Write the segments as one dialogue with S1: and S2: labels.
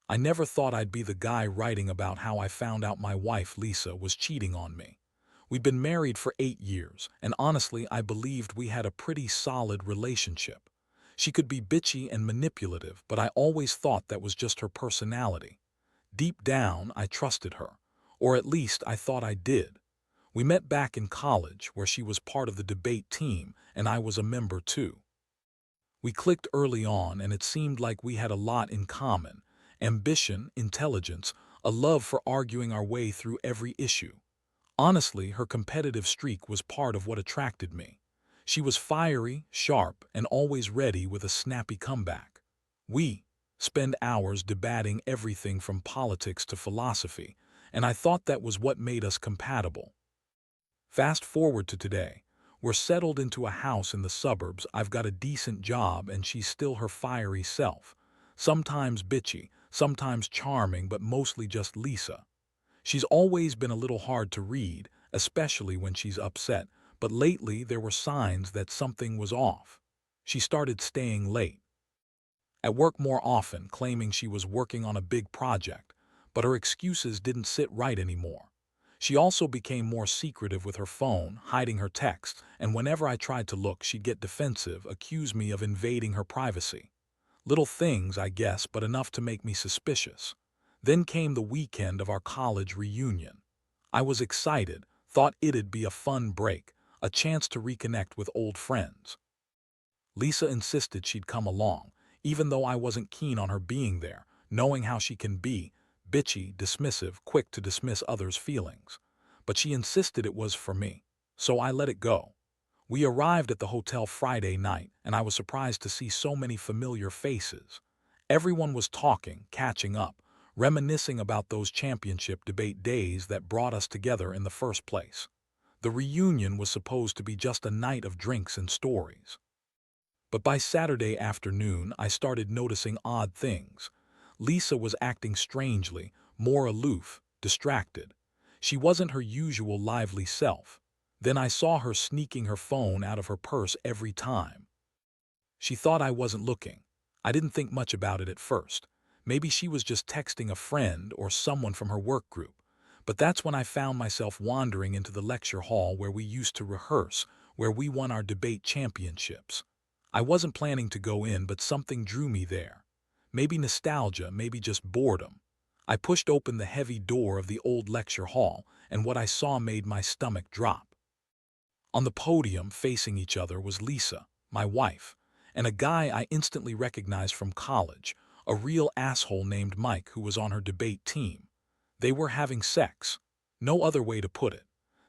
S1: I never thought I'd be the guy writing about how I found out my wife, Lisa, was cheating on me. We'd been married for 8 years, and honestly, I believed we had a pretty solid relationship. She could be bitchy and manipulative, but I always thought that was just her personality. Deep down, I trusted her. Or at least I thought I did. We met back in college, where she was part of the debate team, and I was a member too. We clicked early on, and it seemed like we had a lot in common: ambition, intelligence, a love for arguing our way through every issue. Honestly, her competitive streak was part of what attracted me. She was fiery, sharp, and always ready with a snappy comeback. We spend hours debating everything from politics to philosophy, and I thought that was what made us compatible. Fast forward to today. We're settled into a house in the suburbs, I've got a decent job, and she's still her fiery self. Sometimes bitchy, sometimes charming, but mostly just Lisa. She's always been a little hard to read, especially when she's upset, but lately there were signs that something was off. She started staying late at work more often, claiming she was working on a big project, but her excuses didn't sit right anymore. She also became more secretive with her phone, hiding her texts, and whenever I tried to look, she'd get defensive, accuse me of invading her privacy. Little things, I guess, but enough to make me suspicious. Then came the weekend of our college reunion. I was excited, thought it'd be a fun break, a chance to reconnect with old friends. Lisa insisted she'd come along, even though I wasn't keen on her being there, knowing how she can be: bitchy, dismissive, quick to dismiss others' feelings. But she insisted it was for me, so I let it go. We arrived at the hotel Friday night, and I was surprised to see so many familiar faces. Everyone was talking, catching up, reminiscing about those championship debate days that brought us together in the first place. The reunion was supposed to be just a night of drinks and stories. But by Saturday afternoon, I started noticing odd things. Lisa was acting strangely, more aloof, distracted. She wasn't her usual lively self. Then I saw her sneaking her phone out of her purse every time. She thought I wasn't looking. I didn't think much about it at first. Maybe she was just texting a friend or someone from her work group. But that's when I found myself wandering into the lecture hall where we used to rehearse, where we won our debate championships. I wasn't planning to go in, but something drew me there. Maybe nostalgia, maybe just boredom. I pushed open the heavy door of the old lecture hall, and what I saw made my stomach drop. On the podium, facing each other, was Lisa, my wife, and a guy I instantly recognized from college, a real asshole named Mike who was on her debate team. They were having sex. No other way to put it.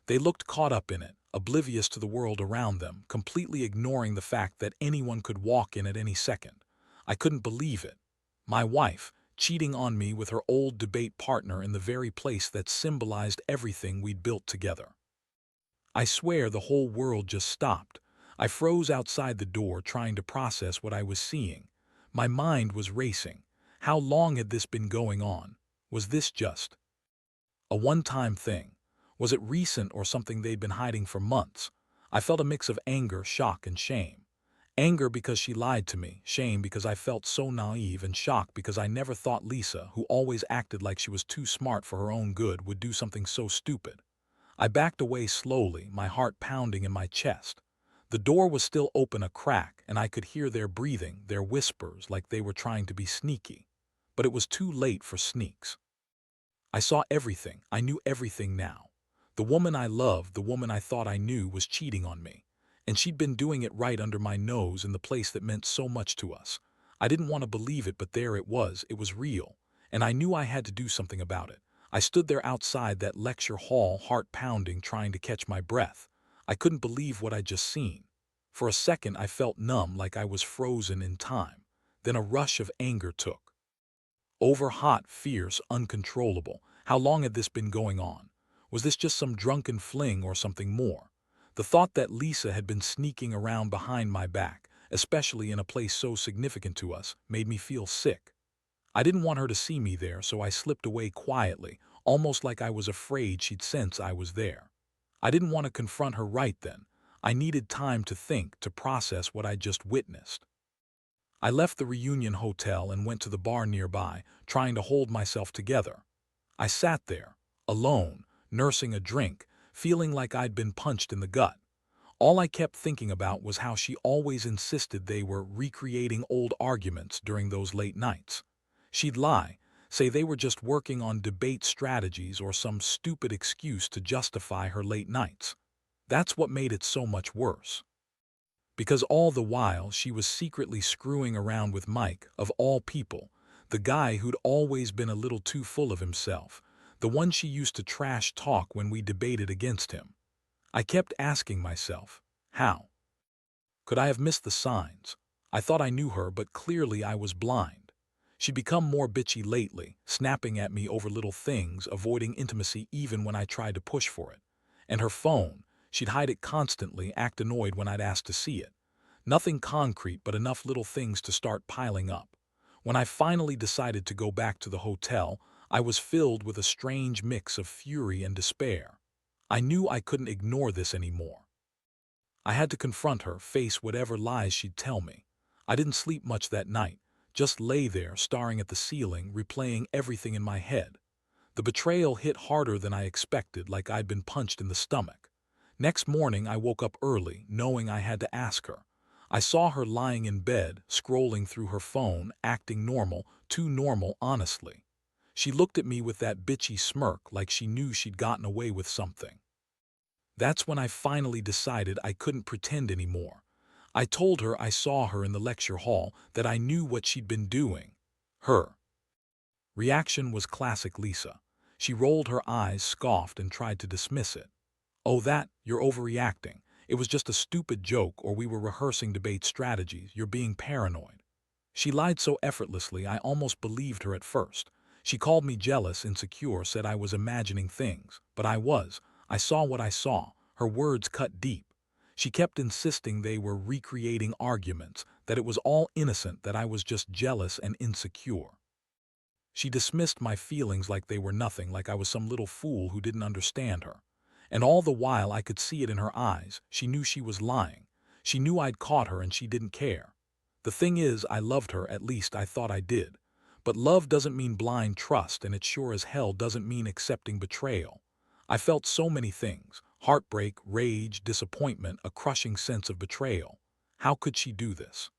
S1: They looked caught up in it, oblivious to the world around them, completely ignoring the fact that anyone could walk in at any second. I couldn't believe it. My wife, cheating on me with her old debate partner in the very place that symbolized everything we'd built together. I swear the whole world just stopped. I froze outside the door, trying to process what I was seeing. My mind was racing. How long had this been going on? Was this just a one-time thing? Was it recent or something they'd been hiding for months? I felt a mix of anger, shock, and shame. Anger because she lied to me, shame because I felt so naive, and shock because I never thought Lisa, who always acted like she was too smart for her own good, would do something so stupid. I backed away slowly, my heart pounding in my chest. The door was still open a crack, and I could hear their breathing, their whispers, like they were trying to be sneaky. But it was too late for sneaks. I saw everything. I knew everything now. The woman I loved, the woman I thought I knew, was cheating on me. And she'd been doing it right under my nose in the place that meant so much to us. I didn't want to believe it, but there it was real. And I knew I had to do something about it. I stood there outside that lecture hall, heart pounding, trying to catch my breath. I couldn't believe what I'd just seen. For a second I felt numb, like I was frozen in time. Then a rush of anger took over, hot, fierce, uncontrollable. How long had this been going on? Was this just some drunken fling or something more? The thought that Lisa had been sneaking around behind my back, especially in a place so significant to us, made me feel sick. I didn't want her to see me there, so I slipped away quietly, almost like I was afraid she'd sense I was there. I didn't want to confront her right then. I needed time to think, to process what I'd just witnessed. I left the reunion hotel and went to the bar nearby, trying to hold myself together. I sat there, alone, nursing a drink, feeling like I'd been punched in the gut. All I kept thinking about was how she always insisted they were recreating old arguments during those late nights. She'd lie, say they were just working on debate strategies or some stupid excuse to justify her late nights. That's what made it so much worse. Because all the while she was secretly screwing around with Mike, of all people, the guy who'd always been a little too full of himself, the one she used to trash talk when we debated against him. I kept asking myself, how? Could I have missed the signs? I thought I knew her, but clearly I was blind. She'd become more bitchy lately, snapping at me over little things, avoiding intimacy even when I tried to push for it. And her phone, she'd hide it constantly, act annoyed when I'd ask to see it. Nothing concrete, but enough little things to start piling up. When I finally decided to go back to the hotel, I was filled with a strange mix of fury and despair. I knew I couldn't ignore this anymore. I had to confront her, face whatever lies she'd tell me. I didn't sleep much that night, just lay there staring at the ceiling, replaying everything in my head. The betrayal hit harder than I expected, like I'd been punched in the stomach. Next morning I woke up early, knowing I had to ask her. I saw her lying in bed, scrolling through her phone, acting normal, too normal, honestly. She looked at me with that bitchy smirk, like she knew she'd gotten away with something. That's when I finally decided I couldn't pretend anymore. I told her I saw her in the lecture hall, that I knew what she'd been doing. Her reaction was classic Lisa. She rolled her eyes, scoffed, and tried to dismiss it. Oh, you're overreacting. It was just a stupid joke, or we were rehearsing debate strategies. You're being paranoid. She lied so effortlessly I almost believed her at first. She called me jealous, insecure, said I was imagining things. But I was. I saw what I saw. Her words cut deep. She kept insisting they were recreating arguments, that it was all innocent, that I was just jealous and insecure. She dismissed my feelings like they were nothing, like I was some little fool who didn't understand her. And all the while I could see it in her eyes. She knew she was lying. She knew I'd caught her and she didn't care. The thing is, I loved her, at least I thought I did. But love doesn't mean blind trust, and it sure as hell doesn't mean accepting betrayal. I felt so many things: heartbreak, rage, disappointment, a crushing sense of betrayal. How could she do this?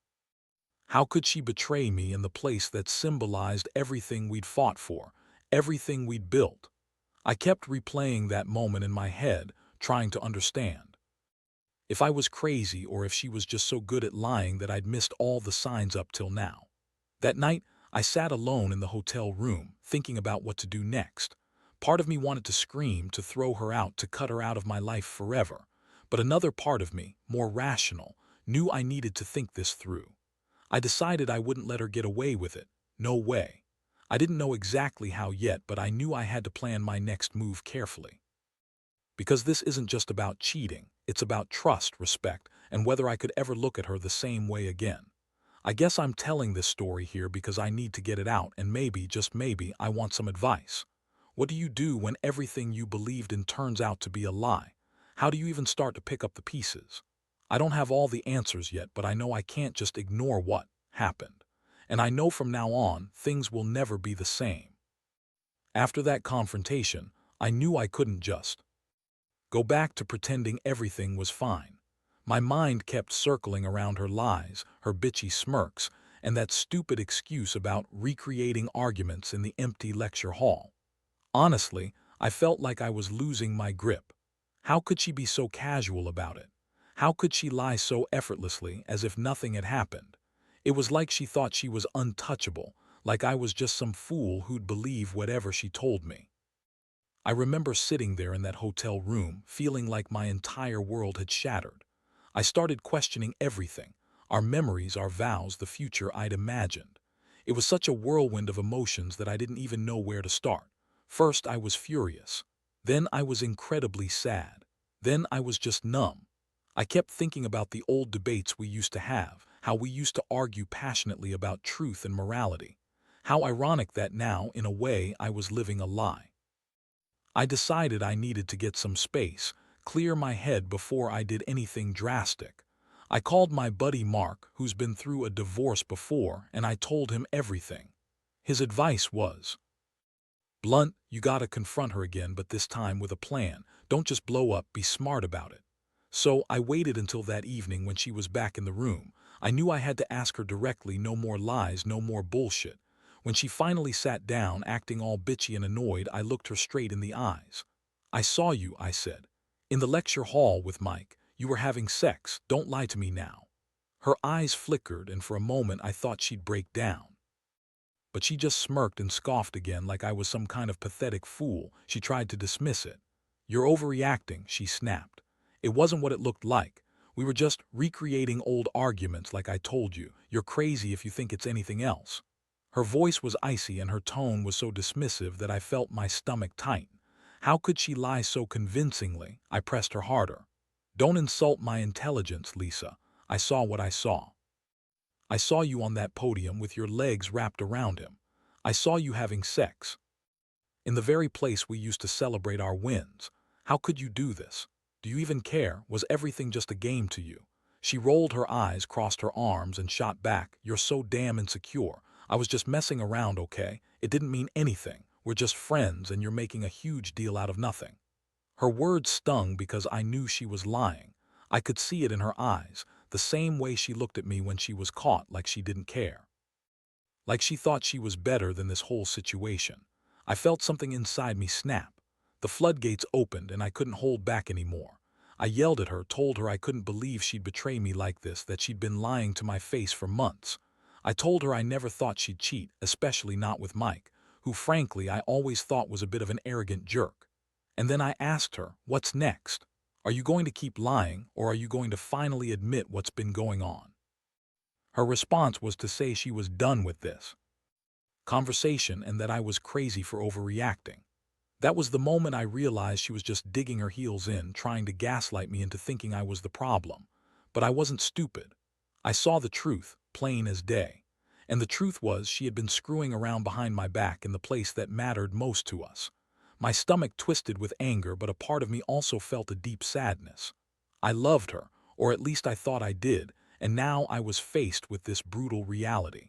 S1: How could she betray me in the place that symbolized everything we'd fought for, everything we'd built? I kept replaying that moment in my head, trying to understand. If I was crazy, or if she was just so good at lying that I'd missed all the signs up till now. That night, I sat alone in the hotel room, thinking about what to do next. Part of me wanted to scream, to throw her out, to cut her out of my life forever. But another part of me, more rational, knew I needed to think this through. I decided I wouldn't let her get away with it. No way. I didn't know exactly how yet, but I knew I had to plan my next move carefully. Because this isn't just about cheating, it's about trust, respect, and whether I could ever look at her the same way again. I guess I'm telling this story here because I need to get it out, and maybe, just maybe, I want some advice. What do you do when everything you believed in turns out to be a lie? How do you even start to pick up the pieces? I don't have all the answers yet, but I know I can't just ignore what happened. And I know from now on, things will never be the same. After that confrontation, I knew I couldn't just go back to pretending everything was fine. My mind kept circling around her lies, her bitchy smirks, and that stupid excuse about recreating arguments in the empty lecture hall. Honestly, I felt like I was losing my grip. How could she be so casual about it? How could she lie so effortlessly, as if nothing had happened? It was like she thought she was untouchable, like I was just some fool who'd believe whatever she told me. I remember sitting there in that hotel room, feeling like my entire world had shattered. I started questioning everything: our memories, our vows, the future I'd imagined. It was such a whirlwind of emotions that I didn't even know where to start. First, I was furious. Then I was incredibly sad. Then I was just numb. I kept thinking about the old debates we used to have, how we used to argue passionately about truth and morality. How ironic that now, in a way, I was living a lie. I decided I needed to get some space, clear my head before I did anything drastic. I called my buddy Mark, who's been through a divorce before, and I told him everything. His advice was, "Blunt, you gotta confront her again, but this time with a plan. Don't just blow up, be smart about it." So I waited until that evening when she was back in the room. I knew I had to ask her directly, no more lies, no more bullshit. When she finally sat down, acting all bitchy and annoyed, I looked her straight in the eyes. "I saw you," I said. "In the lecture hall with Mike. You were having sex. Don't lie to me now." Her eyes flickered, and for a moment I thought she'd break down. But she just smirked and scoffed again like I was some kind of pathetic fool. She tried to dismiss it. "You're overreacting," she snapped. "It wasn't what it looked like. We were just recreating old arguments like I told you. You're crazy if you think it's anything else." Her voice was icy and her tone was so dismissive that I felt my stomach tighten. How could she lie so convincingly? I pressed her harder. "Don't insult my intelligence, Lisa. I saw what I saw. I saw you on that podium with your legs wrapped around him. I saw you having sex. In the very place we used to celebrate our wins. How could you do this? Do you even care? Was everything just a game to you?" She rolled her eyes, crossed her arms, and shot back, "You're so damn insecure. I was just messing around, okay? It didn't mean anything. We're just friends, and you're making a huge deal out of nothing." Her words stung because I knew she was lying. I could see it in her eyes, the same way she looked at me when she was caught, like she didn't care. Like she thought she was better than this whole situation. I felt something inside me snap. The floodgates opened and I couldn't hold back anymore. I yelled at her, told her I couldn't believe she'd betray me like this, that she'd been lying to my face for months. I told her I never thought she'd cheat, especially not with Mike, who frankly I always thought was a bit of an arrogant jerk. And then I asked her, "What's next? Are you going to keep lying, or are you going to finally admit what's been going on?" Her response was to say she was done with this conversation and that I was crazy for overreacting. That was the moment I realized she was just digging her heels in, trying to gaslight me into thinking I was the problem. But I wasn't stupid. I saw the truth, plain as day. And the truth was she had been screwing around behind my back in the place that mattered most to us. My stomach twisted with anger, but a part of me also felt a deep sadness. I loved her, or at least I thought I did, and now I was faced with this brutal reality.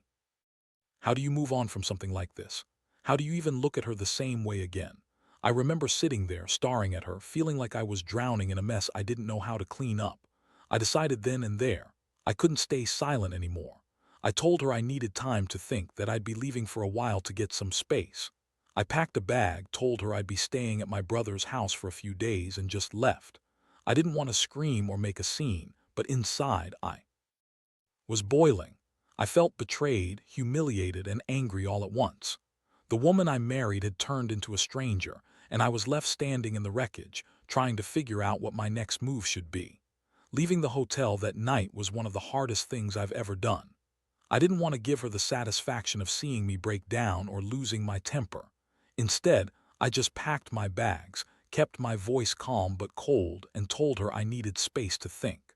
S1: How do you move on from something like this? How do you even look at her the same way again? I remember sitting there, staring at her, feeling like I was drowning in a mess I didn't know how to clean up. I decided then and there, I couldn't stay silent anymore. I told her I needed time to think, that I'd be leaving for a while to get some space. I packed a bag, told her I'd be staying at my brother's house for a few days, and just left. I didn't want to scream or make a scene, but inside I was boiling. I felt betrayed, humiliated, and angry all at once. The woman I married had turned into a stranger, and I was left standing in the wreckage, trying to figure out what my next move should be. Leaving the hotel that night was one of the hardest things I've ever done. I didn't want to give her the satisfaction of seeing me break down or losing my temper. Instead, I just packed my bags, kept my voice calm but cold, and told her I needed space to think.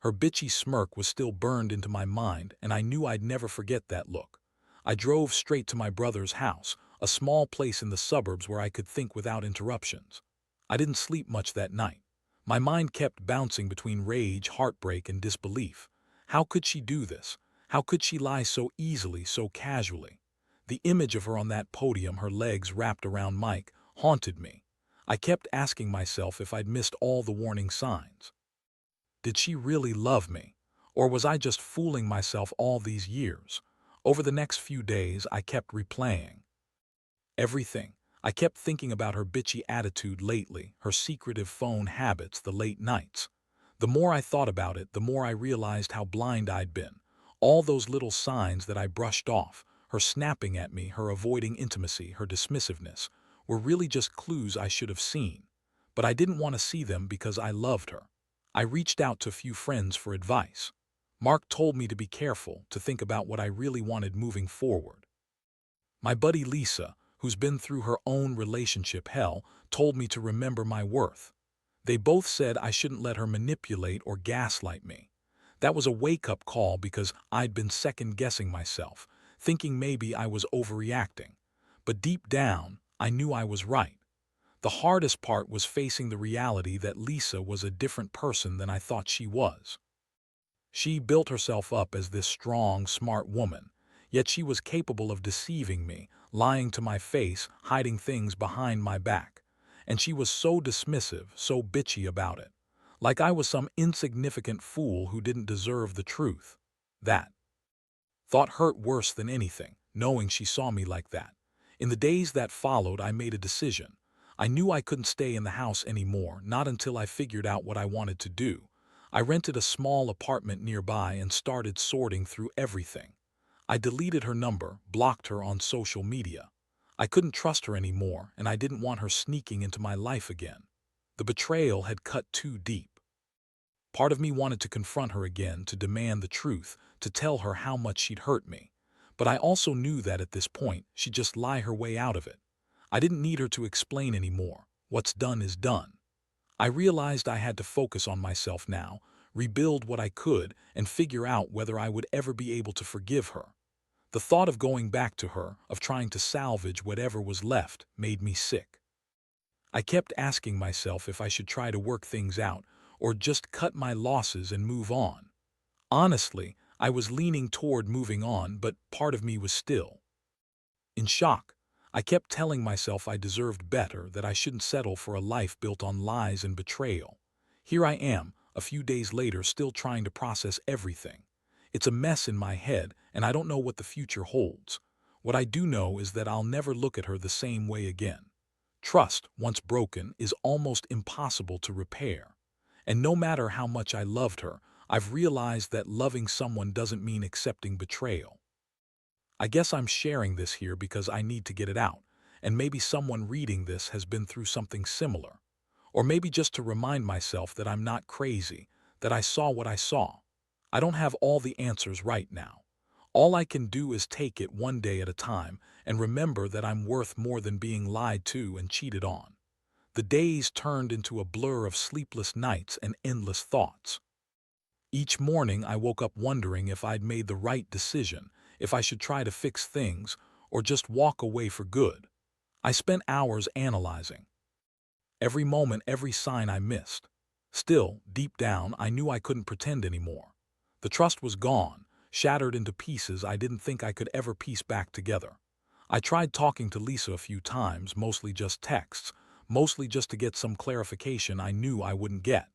S1: Her bitchy smirk was still burned into my mind, and I knew I'd never forget that look. I drove straight to my brother's house, a small place in the suburbs where I could think without interruptions. I didn't sleep much that night. My mind kept bouncing between rage, heartbreak, and disbelief. How could she do this? How could she lie so easily, so casually? The image of her on that podium, her legs wrapped around Mike, haunted me. I kept asking myself if I'd missed all the warning signs. Did she really love me? Or was I just fooling myself all these years? Over the next few days, I kept replaying everything. I kept thinking about her bitchy attitude lately, her secretive phone habits, the late nights. The more I thought about it, the more I realized how blind I'd been. All those little signs that I brushed off, her snapping at me, her avoiding intimacy, her dismissiveness, were really just clues I should have seen. But I didn't want to see them because I loved her. I reached out to a few friends for advice. Mark told me to be careful, to think about what I really wanted moving forward. My buddy Lisa, who's been through her own relationship hell, told me to remember my worth. They both said I shouldn't let her manipulate or gaslight me. That was a wake-up call because I'd been second-guessing myself, thinking maybe I was overreacting. But deep down, I knew I was right. The hardest part was facing the reality that Lisa was a different person than I thought she was. She built herself up as this strong, smart woman, yet she was capable of deceiving me, lying to my face, hiding things behind my back. And she was so dismissive, so bitchy about it. Like I was some insignificant fool who didn't deserve the truth. That thought hurt worse than anything, knowing she saw me like that. In the days that followed, I made a decision. I knew I couldn't stay in the house anymore, not until I figured out what I wanted to do. I rented a small apartment nearby and started sorting through everything. I deleted her number, blocked her on social media. I couldn't trust her anymore, and I didn't want her sneaking into my life again. The betrayal had cut too deep. Part of me wanted to confront her again, to demand the truth, to tell her how much she'd hurt me. But I also knew that at this point, she'd just lie her way out of it. I didn't need her to explain anymore. What's done is done. I realized I had to focus on myself now, rebuild what I could, and figure out whether I would ever be able to forgive her. The thought of going back to her, of trying to salvage whatever was left, made me sick. I kept asking myself if I should try to work things out, or just cut my losses and move on. Honestly, I was leaning toward moving on, but part of me was still in shock. I kept telling myself I deserved better, that I shouldn't settle for a life built on lies and betrayal. Here I am, a few days later, still trying to process everything. It's a mess in my head, and I don't know what the future holds. What I do know is that I'll never look at her the same way again. Trust, once broken, is almost impossible to repair. And no matter how much I loved her, I've realized that loving someone doesn't mean accepting betrayal. I guess I'm sharing this here because I need to get it out, and maybe someone reading this has been through something similar. Or maybe just to remind myself that I'm not crazy, that I saw what I saw. I don't have all the answers right now. All I can do is take it one day at a time and remember that I'm worth more than being lied to and cheated on. The days turned into a blur of sleepless nights and endless thoughts. Each morning I woke up wondering if I'd made the right decision, if I should try to fix things, or just walk away for good. I spent hours analyzing every moment, every sign I missed. Still, deep down, I knew I couldn't pretend anymore. The trust was gone, shattered into pieces I didn't think I could ever piece back together. I tried talking to Lisa a few times, mostly just texts, mostly just to get some clarification I knew I wouldn't get.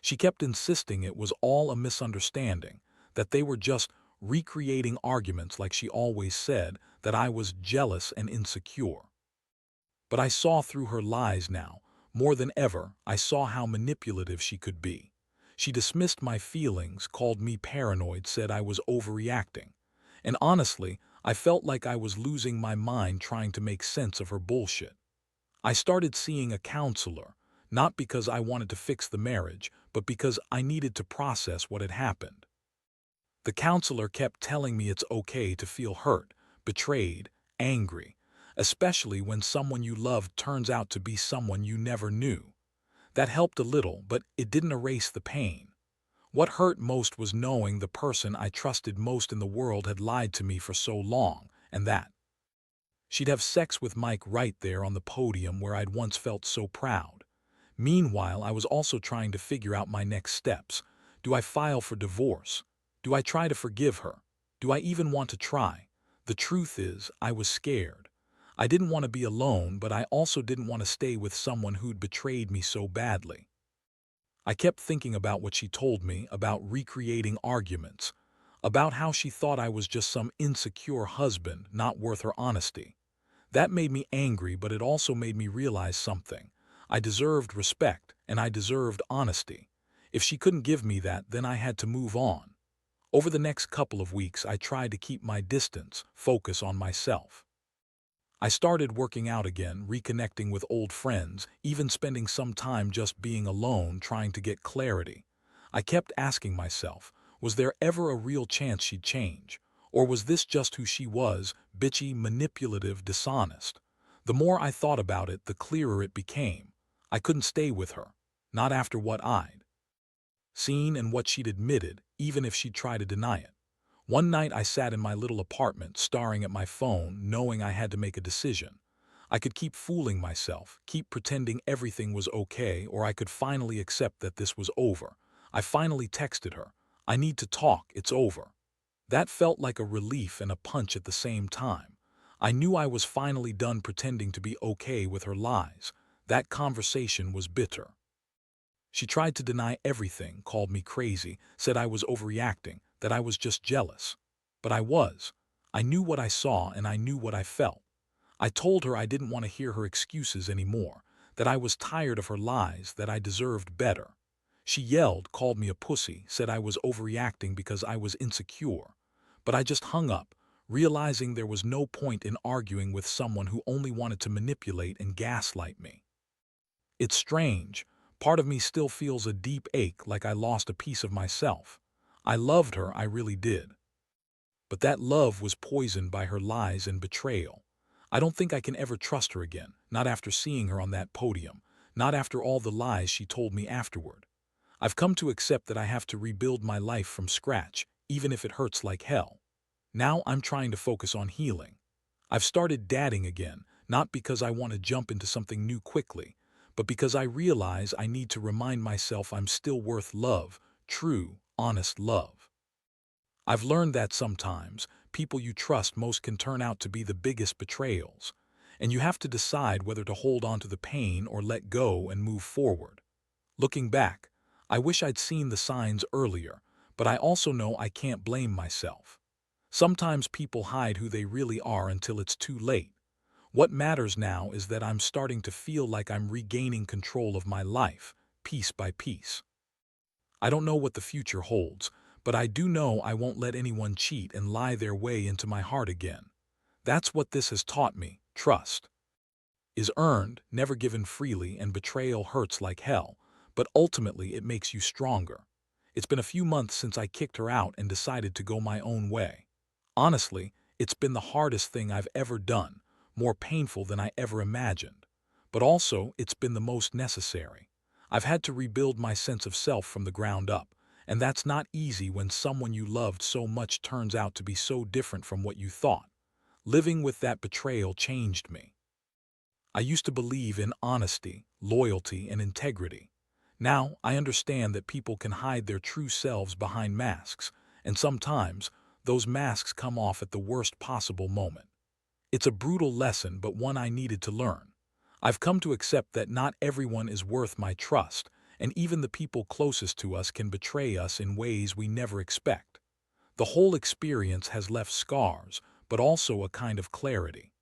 S1: She kept insisting it was all a misunderstanding, that they were just recreating arguments like she always said, that I was jealous and insecure. But I saw through her lies now. More than ever, I saw how manipulative she could be. She dismissed my feelings, called me paranoid, said I was overreacting. And honestly, I felt like I was losing my mind trying to make sense of her bullshit. I started seeing a counselor, not because I wanted to fix the marriage, but because I needed to process what had happened. The counselor kept telling me it's okay to feel hurt, betrayed, angry, especially when someone you loved turns out to be someone you never knew. That helped a little, but it didn't erase the pain. What hurt most was knowing the person I trusted most in the world had lied to me for so long, and that she'd have sex with Mike right there on the podium where I'd once felt so proud. Meanwhile, I was also trying to figure out my next steps. Do I file for divorce? Do I try to forgive her? Do I even want to try? The truth is, I was scared. I didn't want to be alone, but I also didn't want to stay with someone who'd betrayed me so badly. I kept thinking about what she told me, about recreating arguments, about how she thought I was just some insecure husband, not worth her honesty. That made me angry, but it also made me realize something. I deserved respect, and I deserved honesty. If she couldn't give me that, then I had to move on. Over the next couple of weeks, I tried to keep my distance, focus on myself. I started working out again, reconnecting with old friends, even spending some time just being alone, trying to get clarity. I kept asking myself, was there ever a real chance she'd change? Or was this just who she was, bitchy, manipulative, dishonest? The more I thought about it, the clearer it became. I couldn't stay with her, not after what I'd seen and what she'd admitted, even if she'd tried to deny it. One night I sat in my little apartment, staring at my phone, knowing I had to make a decision. I could keep fooling myself, keep pretending everything was okay, or I could finally accept that this was over. I finally texted her. I need to talk, it's over. That felt like a relief and a punch at the same time. I knew I was finally done pretending to be okay with her lies. That conversation was bitter. She tried to deny everything, called me crazy, said I was overreacting, that I was just jealous. But I was. I knew what I saw and I knew what I felt. I told her I didn't want to hear her excuses anymore, that I was tired of her lies, that I deserved better. She yelled, called me a pussy, said I was overreacting because I was insecure. But I just hung up, realizing there was no point in arguing with someone who only wanted to manipulate and gaslight me. It's strange. Part of me still feels a deep ache like I lost a piece of myself. I loved her, I really did. But that love was poisoned by her lies and betrayal. I don't think I can ever trust her again, not after seeing her on that podium, not after all the lies she told me afterward. I've come to accept that I have to rebuild my life from scratch, even if it hurts like hell. Now I'm trying to focus on healing. I've started dating again, not because I want to jump into something new quickly, but because I realize I need to remind myself I'm still worth love, true, honest love. I've learned that sometimes people you trust most can turn out to be the biggest betrayals, and you have to decide whether to hold on to the pain or let go and move forward. Looking back, I wish I'd seen the signs earlier, but I also know I can't blame myself. Sometimes people hide who they really are until it's too late. What matters now is that I'm starting to feel like I'm regaining control of my life, piece by piece. I don't know what the future holds, but I do know I won't let anyone cheat and lie their way into my heart again. That's what this has taught me. Trust is earned, never given freely, and betrayal hurts like hell, but ultimately it makes you stronger. It's been a few months since I kicked her out and decided to go my own way. Honestly, it's been the hardest thing I've ever done, more painful than I ever imagined. But also, it's been the most necessary. I've had to rebuild my sense of self from the ground up, and that's not easy when someone you loved so much turns out to be so different from what you thought. Living with that betrayal changed me. I used to believe in honesty, loyalty, and integrity. Now, I understand that people can hide their true selves behind masks, and sometimes, those masks come off at the worst possible moment. It's a brutal lesson, but one I needed to learn. I've come to accept that not everyone is worth my trust, and even the people closest to us can betray us in ways we never expect. The whole experience has left scars, but also a kind of clarity.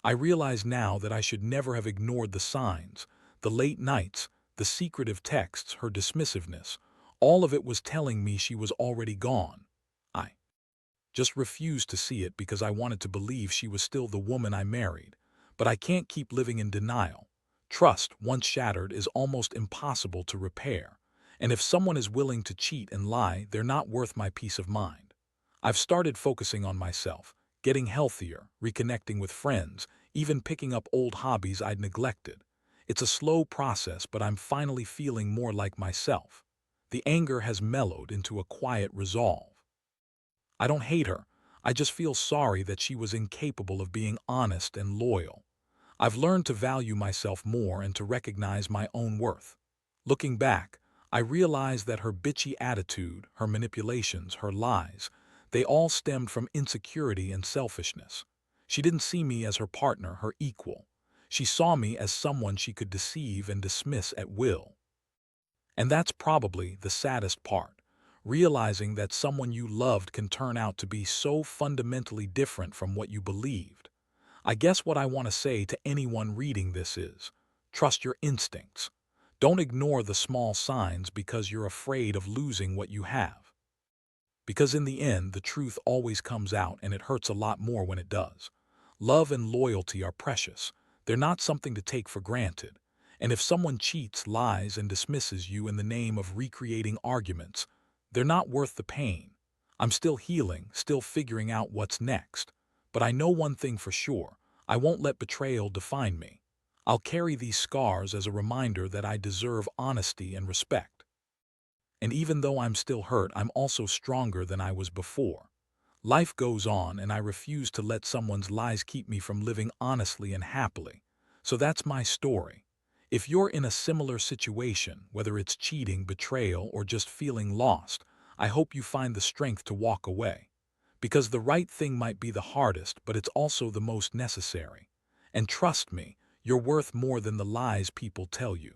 S1: I realize now that I should never have ignored the signs, the late nights, the secretive texts, her dismissiveness. All of it was telling me she was already gone. I just refused to see it because I wanted to believe she was still the woman I married. But I can't keep living in denial. Trust, once shattered, is almost impossible to repair. And if someone is willing to cheat and lie, they're not worth my peace of mind. I've started focusing on myself, getting healthier, reconnecting with friends, even picking up old hobbies I'd neglected. It's a slow process, but I'm finally feeling more like myself. The anger has mellowed into a quiet resolve. I don't hate her. I just feel sorry that she was incapable of being honest and loyal. I've learned to value myself more and to recognize my own worth. Looking back, I realize that her bitchy attitude, her manipulations, her lies, they all stemmed from insecurity and selfishness. She didn't see me as her partner, her equal. She saw me as someone she could deceive and dismiss at will. And that's probably the saddest part, realizing that someone you loved can turn out to be so fundamentally different from what you believed. I guess what I want to say to anyone reading this is, trust your instincts. Don't ignore the small signs because you're afraid of losing what you have. Because in the end, the truth always comes out, and it hurts a lot more when it does. Love and loyalty are precious. They're not something to take for granted. And if someone cheats, lies, and dismisses you in the name of recreating arguments, they're not worth the pain. I'm still healing, still figuring out what's next. But I know one thing for sure, I won't let betrayal define me. I'll carry these scars as a reminder that I deserve honesty and respect. And even though I'm still hurt, I'm also stronger than I was before. Life goes on, and I refuse to let someone's lies keep me from living honestly and happily. So that's my story. If you're in a similar situation, whether it's cheating, betrayal, or just feeling lost, I hope you find the strength to walk away. Because the right thing might be the hardest, but it's also the most necessary. And trust me, you're worth more than the lies people tell you.